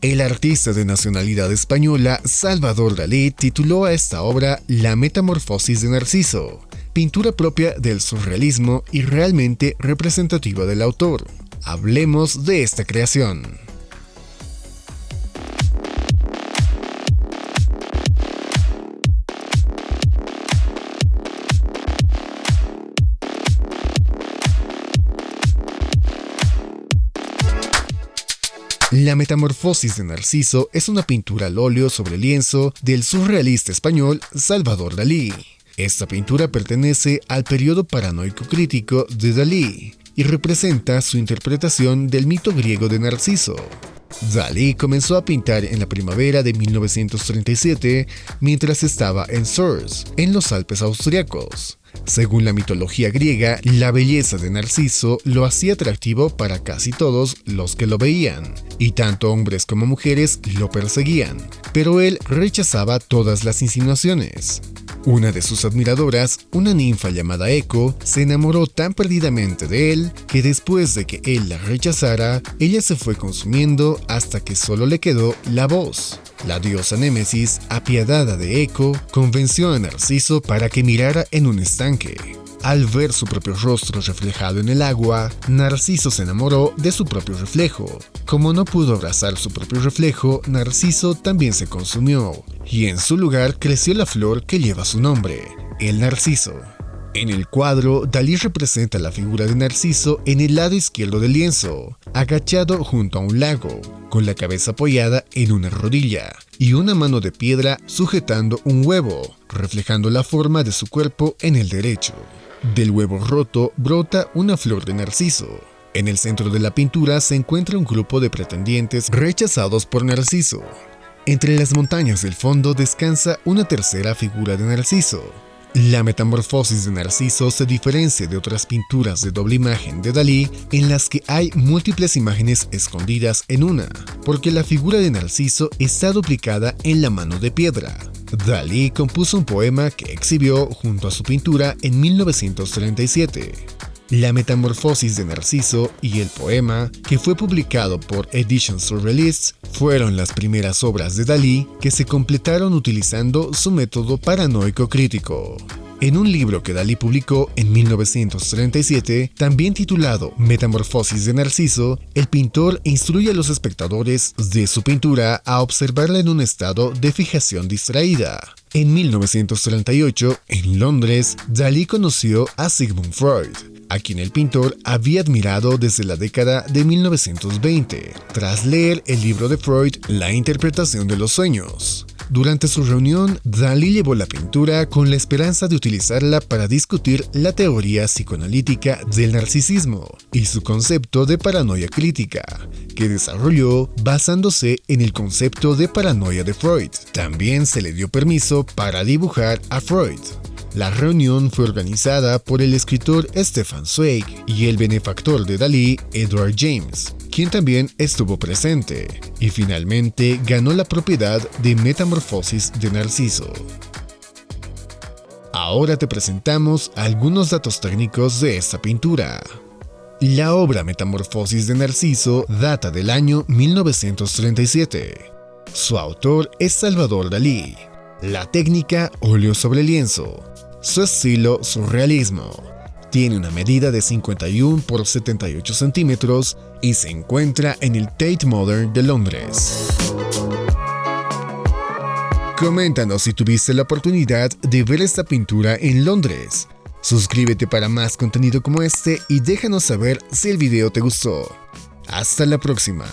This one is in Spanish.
El artista de nacionalidad española Salvador Dalí tituló a esta obra La Metamorfosis de Narciso, pintura propia del surrealismo y realmente representativa del autor. Hablemos de esta creación. La Metamorfosis de Narciso es una pintura al óleo sobre lienzo del surrealista español Salvador Dalí. Esta pintura pertenece al periodo paranoico crítico de Dalí y representa su interpretación del mito griego de Narciso. Dalí comenzó a pintar en la primavera de 1937 mientras estaba en Tours, en los Alpes austriacos. Según la mitología griega, la belleza de Narciso lo hacía atractivo para casi todos los que lo veían, y tanto hombres como mujeres lo perseguían, pero él rechazaba todas las insinuaciones. Una de sus admiradoras, una ninfa llamada Eco, se enamoró tan perdidamente de él que después de que él la rechazara, ella se fue consumiendo hasta que solo le quedó la voz. La diosa Némesis, apiadada de Eco, convenció a Narciso para que mirara en un estanque. Al ver su propio rostro reflejado en el agua, Narciso se enamoró de su propio reflejo. Como no pudo abrazar su propio reflejo, Narciso también se consumió, y en su lugar creció la flor que lleva su nombre, el narciso. En el cuadro, Dalí representa la figura de Narciso en el lado izquierdo del lienzo, agachado junto a un lago, con la cabeza apoyada en una rodilla, y una mano de piedra sujetando un huevo, reflejando la forma de su cuerpo en el derecho. Del huevo roto brota una flor de narciso. En el centro de la pintura se encuentra un grupo de pretendientes rechazados por Narciso. Entre las montañas del fondo descansa una tercera figura de Narciso. La Metamorfosis de Narciso se diferencia de otras pinturas de doble imagen de Dalí en las que hay múltiples imágenes escondidas en una, porque la figura de Narciso está duplicada en la mano de piedra. Dalí compuso un poema que exhibió junto a su pintura en 1937. La Metamorfosis de Narciso y el poema, que fue publicado por Editions Surrealiste, fueron las primeras obras de Dalí que se completaron utilizando su método paranoico crítico. En un libro que Dalí publicó en 1937, también titulado Metamorfosis de Narciso, el pintor instruye a los espectadores de su pintura a observarla en un estado de fijación distraída. En 1938, en Londres, Dalí conoció a Sigmund Freud, a quien el pintor había admirado desde la década de 1920, tras leer el libro de Freud, La interpretación de los sueños. Durante su reunión, Dalí llevó la pintura con la esperanza de utilizarla para discutir la teoría psicoanalítica del narcisismo y su concepto de paranoia crítica, que desarrolló basándose en el concepto de paranoia de Freud. También se le dio permiso para dibujar a Freud. La reunión fue organizada por el escritor Stefan Zweig y el benefactor de Dalí, Edward James, quien también estuvo presente, y finalmente ganó la propiedad de Metamorfosis de Narciso. Ahora te presentamos algunos datos técnicos de esta pintura. La obra Metamorfosis de Narciso data del año 1937. Su autor es Salvador Dalí. La técnica óleo sobre lienzo. Su estilo surrealismo. Tiene una medida de 51 por 78 centímetros y se encuentra en el Tate Modern de Londres. Coméntanos si tuviste la oportunidad de ver esta pintura en Londres. Suscríbete para más contenido como este y déjanos saber si el video te gustó. Hasta la próxima.